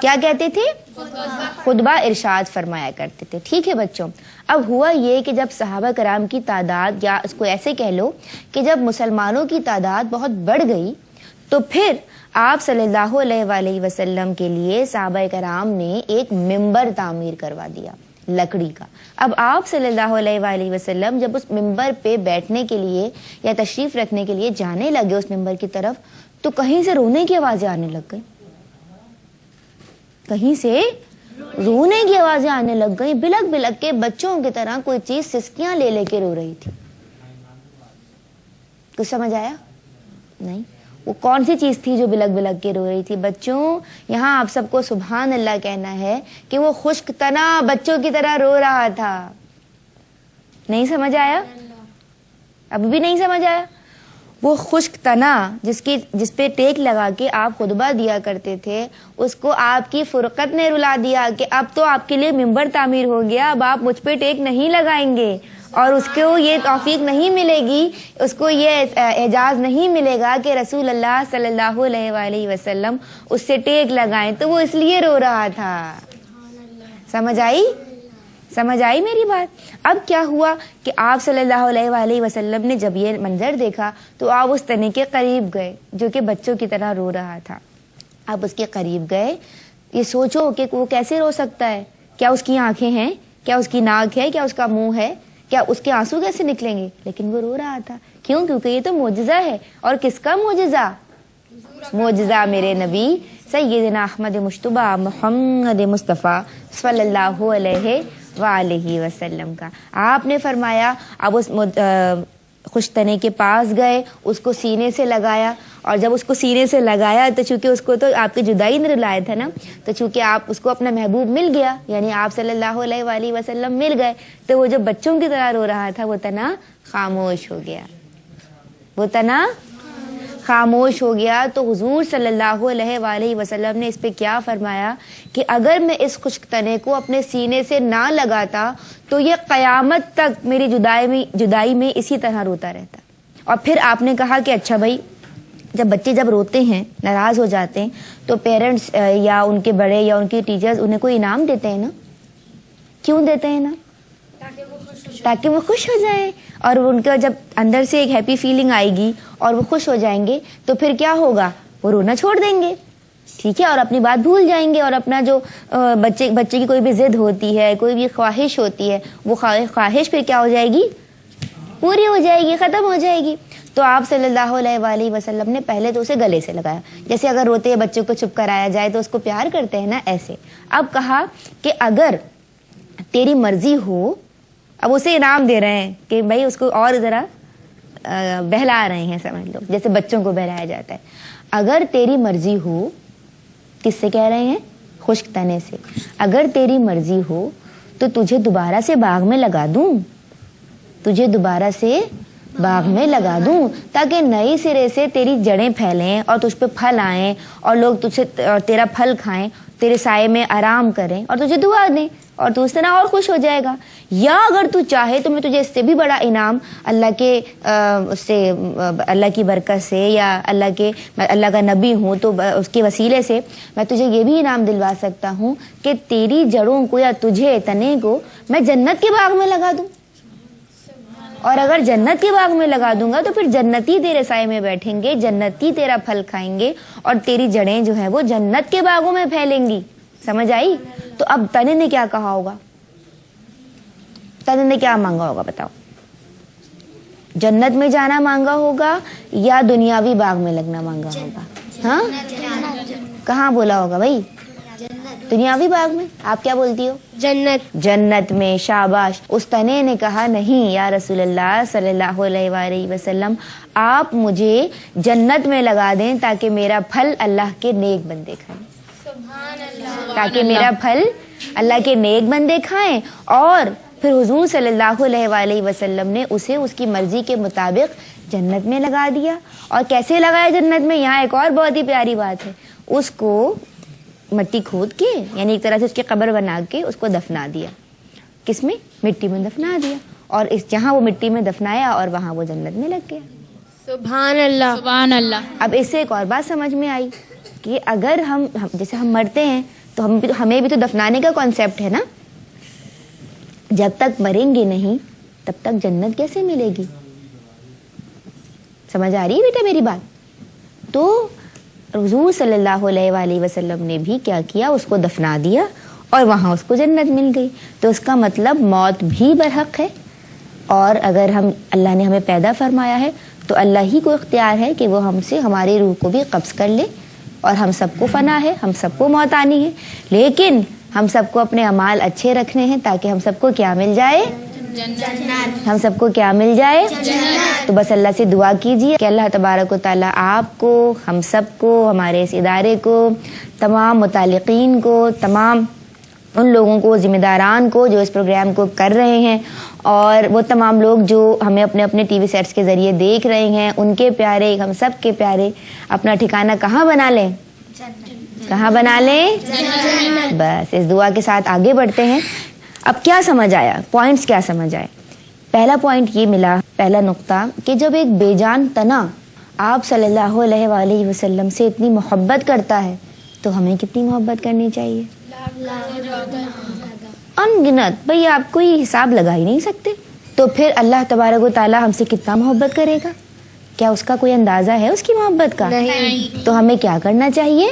کیا کہتے تھے؟ خطبہ ارشاد فرمایا کرتے تھے. ٹھیک ہے بچوں. اب ہوا یہ کہ جب صحابہ کرام کی تعداد, یا اس کو ایسے کہہ لو کہ جب مسلمانوں کی تعداد بہت بڑھ گئی, تو پھر آپ صلی اللہ علیہ وآلہ وسلم کے لیے صحابہ کرام نے ایک ممبر تعمیر کروا دیا لکڑی کا. اب آپ صلی اللہ علیہ وآلہ وسلم جب اس ممبر پہ بیٹھنے کے لیے یا تشریف رکھنے کے لیے جانے لگے اس ممبر کی طرف, تو کہیں سے رونے کی آوازیں آنے لگ گئی. کہیں سے رونے کی آوازیں آنے لگ گئی, بلک بلک کے بچوں کی طرح کوئی چیز سسکیاں لے لے کے رو رہی تھی. کچھ سمجھ آیا؟ نہیں. وہ کون سی چیز تھی جو بلک بلک کے رو رہی تھی؟ بچوں, یہاں آپ سب کو سبحان اللہ کہنا ہے کہ وہ خشک تنا بچوں کی طرح رو رہا تھا. نہیں سمجھ آیا؟ اب بھی نہیں سمجھ آیا؟ وہ خشک تنا جس پہ ٹیک لگا کے آپ خطبہ دیا کرتے تھے, اس کو آپ کی فرقت نے رلا دیا کہ اب تو آپ کے لیے ممبر تعمیر ہو گیا, اب آپ مجھ پہ ٹیک نہیں لگائیں گے, اور اس کو یہ توفیق نہیں ملے گی, اس کو یہ اعزاز نہیں ملے گا کہ رسول اللہ صلی اللہ علیہ وآلہ وسلم اس سے ٹیک لگائیں. تو وہ اس لیے رو رہا تھا. سمجھ آئی؟ سمجھ آئی میری بات؟ اب کیا ہوا کہ آپ صلی اللہ علیہ وآلہ وسلم نے جب یہ منظر دیکھا تو آپ اس تنے کے قریب گئے جو کہ بچوں کی طرح رو رہا تھا. آپ اس کے قریب گئے. یہ سوچو کہ وہ کیسے رو سکتا ہے؟ کیا اس کی آنکھیں ہیں؟ کیا اس کی ناک ہے؟ کیا اس کا منہ ہے؟ کیا اس کے آنسو کیسے نکلیں گے؟ لیکن وہ رو رہا تھا. کیوں؟ کیونکہ یہ تو معجزہ ہے. اور کس کا معجزہ؟ معجزہ میرے نبی سیدنا احمد مشتبہ محمد مصطفیٰ صلی اللہ علیہ وآلہ وسلم کا. آپ نے فرمایا, اب اس خوش تنے کے پاس گئے, اس کو سینے سے لگایا, اور جب اس کو سینے سے لگایا تو چونکہ اس کو تو آپ کی جدائی نے رلایا تھا نا, تو چونکہ آپ اس کو اپنا محبوب مل گیا, یعنی آپ صلی اللہ علیہ وآلہ وسلم مل گئے, تو وہ جو بچوں کی طرح رو رہا تھا وہ تنا خاموش ہو گیا. وہ تنا خاموش ہو گیا. تو حضور صلی اللہ علیہ وآلہ وسلم نے اس پہ کیا فرمایا کہ اگر میں اس خشک تنے کو اپنے سینے سے نہ لگاتا تو یہ قیامت تک میری جدائی میں اسی طرح روتا رہتا. اور پھر آپ نے کہا کہ اچھا بھائی, جب بچے جب روتے ہیں, ناراض ہو جاتے ہیں, تو پیرنٹس یا ان کے بڑے یا ان کے ٹیچرز انہیں کوئی انعام دیتے ہیں نا. کیوں دیتے ہیں نا؟ تاکہ وہ خوش ہو جائیں, اور ان کا جب اندر سے ایک ہیپی فیلنگ آئے گی اور وہ خوش ہو جائیں گے تو پھر کیا ہوگا؟ وہ رونا چھوڑ دیں گے. ٹھیک ہے, اور اپنی بات بھول جائیں گے, اور اپنا جو بچے کی کوئی بھی ضد ہوتی ہے, کوئی بھی خواہش ہوتی ہے, وہ خواہش پھر کیا ہو جائے گی؟ پوری ہو جائے گی, ختم ہو جائے گی. تو آپ صلی اللہ علیہ وآلہ وسلم نے پہلے تو اسے گلے سے لگایا, جیسے اگر روتے ہیں بچوں کو چپ کرایا جائے تو اس کو پیار کرتے ہیں نا, ایسے. اب کہا کہ اگر تیری مرضی ہو, اب اسے انعام دے رہے ہیں کہ بھائی اس کو اور ذرا بہلا رہے ہیں, سمجھ لو جیسے بچوں کو بہلایا جاتا ہے. اگر تیری مرضی ہو, کس سے کہہ رہے ہیں؟ خشک تنے سے. اگر تیری مرضی ہو تو تجھے دوبارہ سے باغ میں لگا دوں, تجھے دوبارہ سے باغ میں لگا دوں, تاکہ نئی سرے سے تیری جڑیں پھیلیں اور تجھ پہ پھل آئیں, اور لوگ تجھے تیرا پھل کھائیں, تیرے سائے میں آرام کریں اور تجھے دعا دیں, اور تو اس طرح اور خوش ہو جائے گا. یا اگر تو چاہے تو میں تجھے اس سے بھی بڑا انعام اللہ کی برکت سے, یا اللہ کا نبی ہوں تو اس کے وسیلے سے میں تجھے یہ بھی انعام دلوا سکتا ہوں کہ تیری جڑوں کو یا تجھے تنے کو میں جنت کے باغ میں لگا دوں. اور اگر جنت کے باغ میں لگا دوں گا تو پھر جنتی تیرے سائے میں بیٹھیں گے, جنتی تیرا پھل کھائیں گے, اور تیری جڑیں جو ہیں وہ جنت کے باغوں میں پھیلیں گی. سمجھ آئی؟ تو اب تنے نے کیا کہا ہوگا؟ تنے نے کیا مانگا ہوگا بتاؤ؟ جنت میں جانا مانگا ہوگا یا دنیاوی باغ میں لگنا مانگا ہوگا؟ ہاں, کہاں بولا ہوگا بھائی؟ دنیاوی باغ میں. آپ کیا بولتی ہو؟ جنت. جنت میں. شاباش. اس تنے نے کہا نہیں یا رسول اللہ صلی اللہ علیہ وآلہ وسلم, آپ مجھے جنت میں لگا دیں تاکہ میرا پھل اللہ کے نیک بندے کھائیں, تاکہ میرا پھل اللہ کے نیک بندے کھائیں. اور پھر حضور صلی اللہ علیہ وآلہ وسلم نے اسے اس کی مرضی کے مطابق جنت میں لگا دیا. اور کیسے لگایا جنت میں؟ یہاں ایک اور بہت ہی پیاری بات ہے. اس کو مٹی کھود کے, یعنی ایک طرح سے اس کی قبر بنا کے اس کو دفنا دیا. کس میں؟ مٹی میں دفنا دیا. اور جہاں وہ مٹی میں دفنایا اور وہاں وہ جنت میں لگ گیا. سبحان اللہ. اب اس سے ایک اور بات سمجھ میں آئی کہ اگر ہم جیسے ہم مرتے ہیں تو ہمیں بھی تو دفنانے کا کانسیپٹ ہے نا. جب تک مریں گے نہیں تب تک جنت کیسے ملے گی؟ سمجھ آ رہی ہے بیٹا میری بات؟ تو حضور صلی اللہ علیہ وآلہ وسلم نے بھی کیا کیا, اس کو دفنا دیا اور وہاں اس کو جنت مل گئی. تو اس کا مطلب موت بھی برحق ہے, اور اگر اللہ نے ہمیں پیدا فرمایا ہے تو اللہ ہی کو اختیار ہے کہ وہ ہم سے ہماری روح کو بھی قبض کر لے, اور ہم سب کو فنا ہے, ہم سب کو موت آنی ہے, لیکن ہم سب کو اپنے اعمال اچھے رکھنے ہیں تاکہ ہم سب کو کیا مل جائے؟ جنت. ہم سب کو کیا مل جائے؟ جنت. تو بس اللہ سے دعا کیجیے کہ اللہ تبارک و تعالیٰ آپ کو, ہم سب کو, ہمارے اس ادارے کو, تمام متعلقین کو, تمام ان لوگوں کو, ذمہ داران کو جو اس پروگرام کو کر رہے ہیں, اور وہ تمام لوگ جو ہمیں اپنے اپنے ٹی وی سیٹس کے ذریعے دیکھ رہے ہیں, ان کے پیارے, ہم سب کے پیارے اپنا ٹھکانہ کہاں بنا لیں؟ کہاں بنا لیں؟ بس اس دعا کے ساتھ آگے بڑھتے ہیں. اب کیا سمجھ آیا؟ پوائنٹس کیا سمجھ آئے؟ پہلا پوائنٹ یہ ملا, پہلا نقطہ, کہ جب ایک بے جان تنا آپ صلی اللہ علیہ وآلہ وسلم سے اتنی محبت کرتا ہے تو ہمیں کتنی محبت کرنی چاہیے؟ ان گنت. بھئی آپ کوئی حساب لگا ہی نہیں سکتے. تو پھر اللہ تبارک و تعالیٰ ہم سے کتنا محبت کرے گا؟ کیا اس کا کوئی اندازہ ہے اس کی محبت کا؟ نہیں. تو ہمیں کیا کرنا چاہیے؟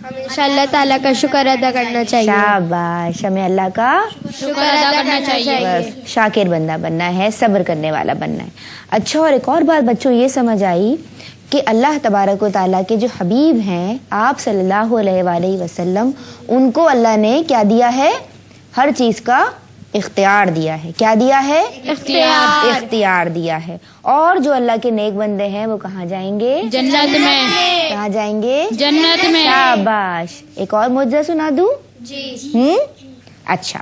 ہمیشہ اللہ تعالیٰ کا شکر ادا کرنا چاہیے. شاباش, ہمیں اللہ کا شکر ادا کرنا چاہیے. بس شاکر بندہ بننا ہے, صبر کرنے والا بننا ہے. اچھا, اور ایک اور بات بچوں یہ سمجھ آئی کہ اللہ تبارک و تعالیٰ کے جو حبیب ہیں آپ صلی اللہ علیہ وآلہ وسلم, ان کو اللہ نے کیا دیا ہے؟ ہر چیز کا اختیار دیا ہے. کیا دیا ہے؟ اختیار دیا ہے. اور جو اللہ کے نیک بندے ہیں وہ کہاں جائیں گے؟ جنت میں. کہاں جائیں گے؟ جنت میں. شاباش. ایک اور معجزہ سنا دوں؟ جی. اچھا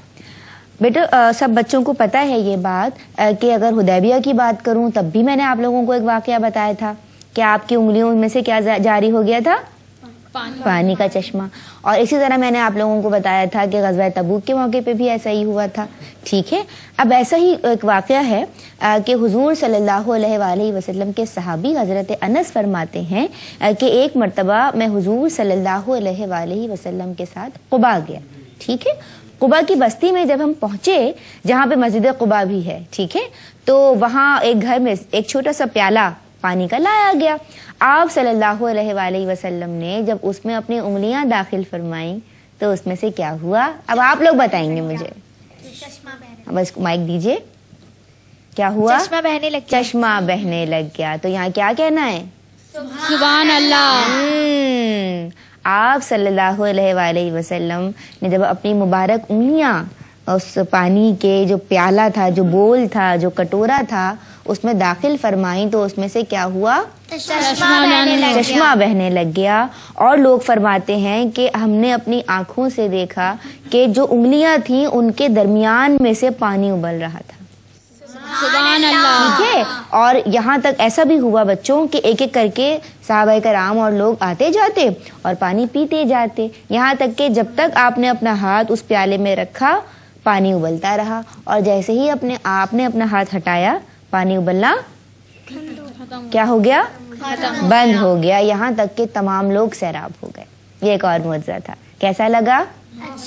بیٹا, سب بچوں کو پتا ہے یہ بات کہ اگر حدیبیہ کی بات کروں تب بھی میں نے آپ لوگوں کو ایک واقعہ بتایا تھا کہ آپ کی انگلیوں میں سے کیا جاری ہو گیا تھا؟ پانی کا چشمہ. اور اسی طرح میں نے آپ لوگوں کو بتایا تھا کہ غزوہ تبوک کے موقع پہ بھی ایسا ہی ہوا تھا. ٹھیک ہے, اب ایسا ہی ایک واقعہ ہے کہ حضور صلی اللہ علیہ وآلہ وسلم کے صحابی حضرت انس فرماتے ہیں کہ ایک مرتبہ میں حضور صلی اللہ علیہ وآلہ وسلم کے ساتھ قباء گیا. ٹھیک ہے, قباء کی بستی میں جب ہم پہنچے جہاں پہ مسجد قباء بھی ہے, ٹھیک ہے, تو وہاں ایک گھر میں ایک چھوٹا سا پیالہ پانی کا لایا گیا. آپ صلی اللہ علیہ وآلہ وسلم نے جب اس میں اپنی انگلیاں داخل فرمائیں تو اس میں سے کیا ہوا؟ اب آپ لوگ بتائیں گے مجھے. بس مائک دیجئے. کیا ہوا؟ چشمہ بہنے لگ گیا. تو یہاں کیا کہنا ہے؟ سبحان اللہ. آپ صلی اللہ علیہ وآلہ وسلم نے جب اپنی مبارک انگلیاں اس پانی کے جو پیالہ تھا, جو بول تھا, جو کٹورا تھا, اس میں داخل فرمائیں تو اس میں سے کیا ہوا؟ چشمہ بہنے لگ گیا. اور لوگ فرماتے ہیں کہ ہم نے اپنی آنکھوں سے دیکھا کہ جو انگلیاں تھیں ان کے درمیان میں سے پانی ابل رہا تھا. سبحان اللہ. ٹھیک ہے, اور یہاں تک ایسا بھی ہوا بچوں کہ ایک ایک کر کے صحابہ کرام اور لوگ آتے جاتے اور پانی پیتے جاتے, یہاں تک کہ جب تک آپ نے اپنا ہاتھ اس پیالے میں رکھا پانی ابلتا رہا, اور جیسے ہی آپ نے اپنا ہاتھ ہٹایا پانی ابلنا کیا ہو گیا؟ بند ہو گیا. یہاں تک کہ تمام لوگ سیراب ہو گئے. یہ ایک اور معجزہ تھا. کیسا لگا؟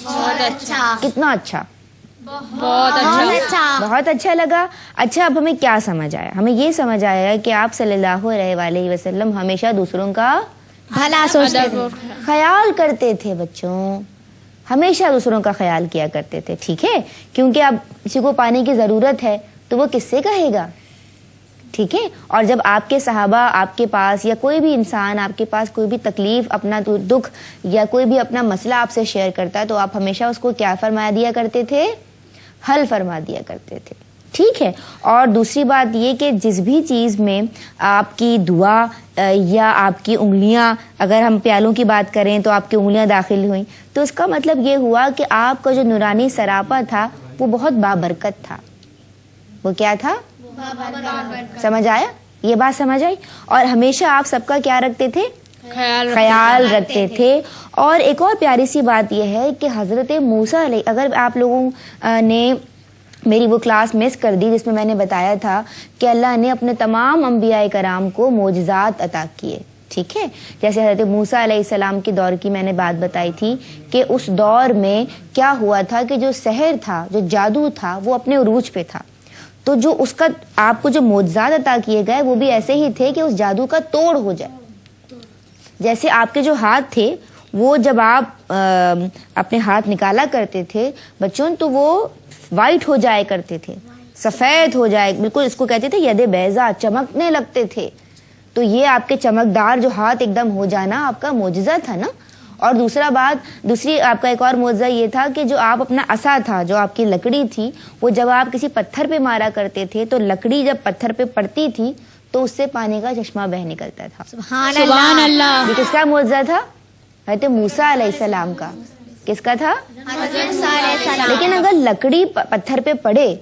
بہت اچھا. کتنا اچھا؟ بہت اچھا لگا. اچھا, اب ہمیں کیا سمجھ آیا؟ ہمیں یہ سمجھ آیا کہ آپ صلی اللہ علیہ وآلہ وسلم ہمیشہ دوسروں کا بھلا سوچتے تھے, خیال کرتے تھے. بچوں ہمیشہ دوسروں کا خیال کیا کرتے تھے. ٹھیک ہے, کیونکہ اب کسی کو پانی کی ضرورت ہے تو وہ کس سے کہے گا؟ ٹھیک ہے, اور جب آپ کے صحابہ آپ کے پاس یا کوئی بھی انسان آپ کے پاس کوئی بھی تکلیف, اپنا دکھ یا کوئی بھی اپنا مسئلہ آپ سے شیئر کرتا ہے تو آپ ہمیشہ اس کو کیا فرما دیا کرتے تھے؟ حل فرما دیا کرتے تھے. ٹھیک ہے, اور دوسری بات یہ کہ جس بھی چیز میں آپ کی دعا یا آپ کی انگلیاں, اگر ہم پیالوں کی بات کریں تو آپ کی انگلیاں داخل ہوئیں تو اس کا مطلب یہ ہوا کہ آپ کا جو نورانی سراپا تھا وہ بہت بابرکت تھا. وہ کیا تھا؟ سمجھ آیا؟ یہ بات سمجھ آئی؟ اور ہمیشہ آپ سب کا کیا رکھتے تھے؟ خیال رکھتے تھے. اور ایک اور پیاری سی بات یہ ہے کہ حضرت موسیٰ علیہ, اگر آپ لوگوں نے میری وہ کلاس مس کر دی جس میں میں نے بتایا تھا کہ اللہ نے اپنے تمام انبیاء کرام کو معجزات عطا کیے. ٹھیک ہے. جیسے حضرت موسیٰ علیہ السلام کے دور کی میں نے بات بتائی تھی کہ اس دور میں کیا ہوا تھا کہ جو سحر تھا, جو جادو تھا, وہ اپنے عروج پہ تھا. تو جو اس کا آپ کو جو معجزات عطا کیے گئے وہ بھی ایسے ہی تھے کہ اس جادو کا توڑ ہو جائے. جیسے آپ کے جو ہاتھ تھے وہ جب آپ اپنے ہاتھ نکالا کرتے تھے بچوں تو وہ وائٹ ہو جائے کرتے تھے, سفید ہو جائے, بالکل اس کو کہتے تھے ید بیضا, چمکنے لگتے تھے. تو یہ آپ کے چمکدار جو ہاتھ ایک دم ہو جانا آپ کا معجزہ تھا نا. اور دوسری آپ کا ایک اور معجزہ یہ تھا کہ جو آپ اپنا عصا تھا, جو آپ کی لکڑی تھی, وہ جب آپ کسی پتھر پہ مارا کرتے تھے تو لکڑی جب پتھر پہ پڑتی تھی تو اس سے پانی کا چشمہ بہ نکلتا تھا. سبحان اللہ. یہ کس کا معجزہ تھا؟ حضرت موسیٰ علیہ السلام کا. کس کا تھا؟ لیکن اگر لکڑی پتھر پہ پڑے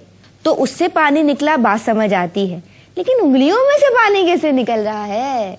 تو اس سے پانی نکلا بات سمجھ آتی ہے, لیکن انگلیوں میں سے پانی کیسے نکل رہا ہے؟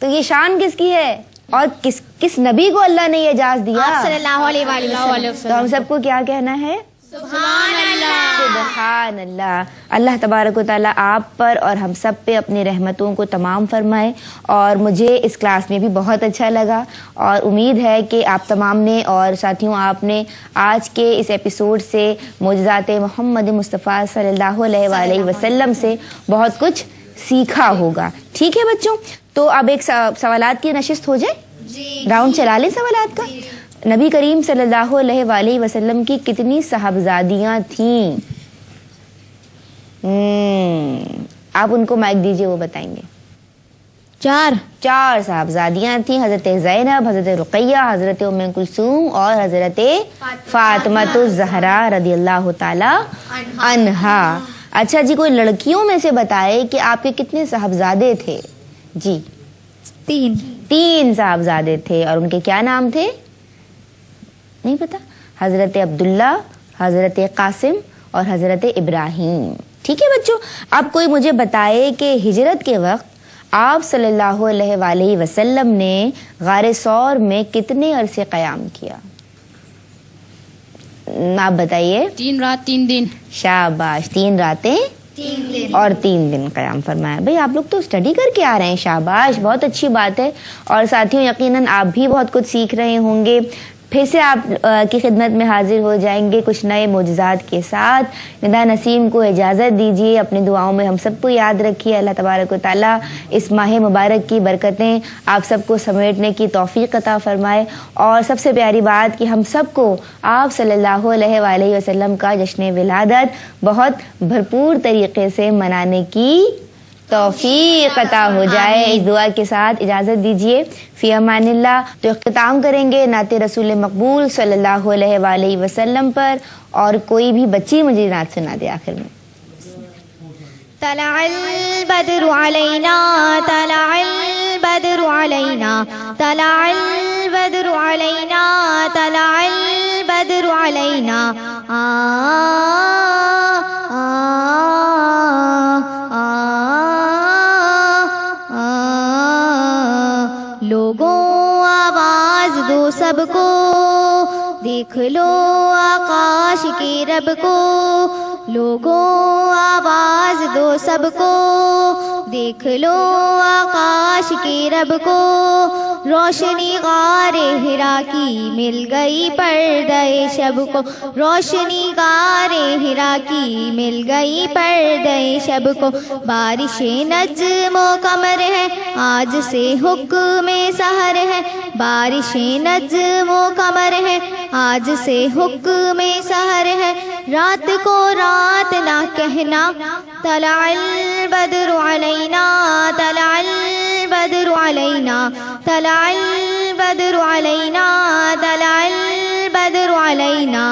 تو یہ شان کس کی ہے اور کس نبی کو اللہ نے یہ اجازت دیا؟ صلی اللہ علیہ وسلم. تو ہم سب کو کیا کہنا ہے؟ سبحان اللہ. سبحان اللہ. اللہ تبارک و تعالیٰ آپ پر اور ہم سب پہ اپنی رحمتوں کو تمام فرمائے. اور مجھے اس کلاس میں بھی بہت اچھا لگا اور امید ہے کہ آپ تمام نے اور ساتھیوں آپ نے آج کے اس ایپیسوڈ سے معجزات محمد مصطفیٰ صلی اللہ علیہ وآلہ وسلم سے بہت کچھ سیکھا ہوگا. ٹھیک ہے بچوں, تو اب ایک سوالات کی نشست ہو جائے, راؤنڈ چلا لیں سوالات کا. نبی کریم صلی اللہ علیہ وآلہ وسلم کی کتنی صاحبزادیاں تھیں؟ آپ ان کو مائک دیجئے, وہ بتائیں گے. 4 صاحبزادیاں تھیں. حضرت زینب, حضرت رقیہ, حضرت ام کلثوم اور حضرت فاطمہ الزہرا رضی اللہ تعالی عنہا. اچھا جی, کوئی لڑکیوں میں سے بتائے کہ آپ کے کتنے صاحبزادے تھے؟ جی 3 صاحبزادے تھے. اور ان کے کیا نام تھے؟ نہیں پتا. حضرت عبداللہ, حضرت قاسم اور حضرت ابراہیم. ٹھیک ہے بچوں, اب کوئی مجھے بتائے کہ ہجرت کے وقت آپ صلی اللہ علیہ وآلہ وسلم نے غار ثور میں کتنے عرصے قیام کیا؟ آپ بتائیے. 3 رات 3 دن. شاباش, 3 راتیں 3 دن اور 3 دن قیام فرمایا. بھئی آپ لوگ تو اسٹڈی کر کے آ رہے ہیں, شاباش, بہت اچھی بات ہے. اور ساتھیوں یقیناً آپ بھی بہت کچھ سیکھ رہے ہوں گے. پھر سے آپ کی خدمت میں حاضر ہو جائیں گے کچھ نئے معجزات کے ساتھ. ندا نسیم کو اجازت دیجیے, اپنی دعاؤں میں ہم سب کو یاد رکھیے. اللہ تبارک و تعالیٰ اس ماہ مبارک کی برکتیں آپ سب کو سمیٹنے کی توفیق عطا فرمائے. اور سب سے پیاری بات کہ ہم سب کو آپ صلی اللہ علیہ وآلہ وسلم کا جشن ولادت بہت بھرپور طریقے سے منانے کی توفیق عطا ہو جائے. اس دعا کے ساتھ اجازت دیجیے, فی امان اللہ. تو اختتام کریں گے نعت رسول مقبول صلی اللہ علیہ وآلہ وسلم پر, اور کوئی بھی بچی مجھے نعت سنا دے آخر میں. طلع البدر علینا, طلع البدر علینا, طلع البدر علینا, طلع البدر علینا. لوگوں آواز دو سب کو, دیکھ لو آکاش کے رب کو. لوگوں آواز دو سب کو, دیکھ لو آکاش کے رب کو. روشنی غار ہرا کی مل گئی پردے شب کو, روشنی غار ہرا کی مل گئی پردے شب کو. بارش نجم و قمر ہے آج سے حکم سحر ہے, بارش نجم و قمر ہے آج سے حکم سحر ہے. رات کو رات نہ کہنا, طلع البدر علینا, طلع البدر علینا, طلع البدر علینا, طلع البدر علینا.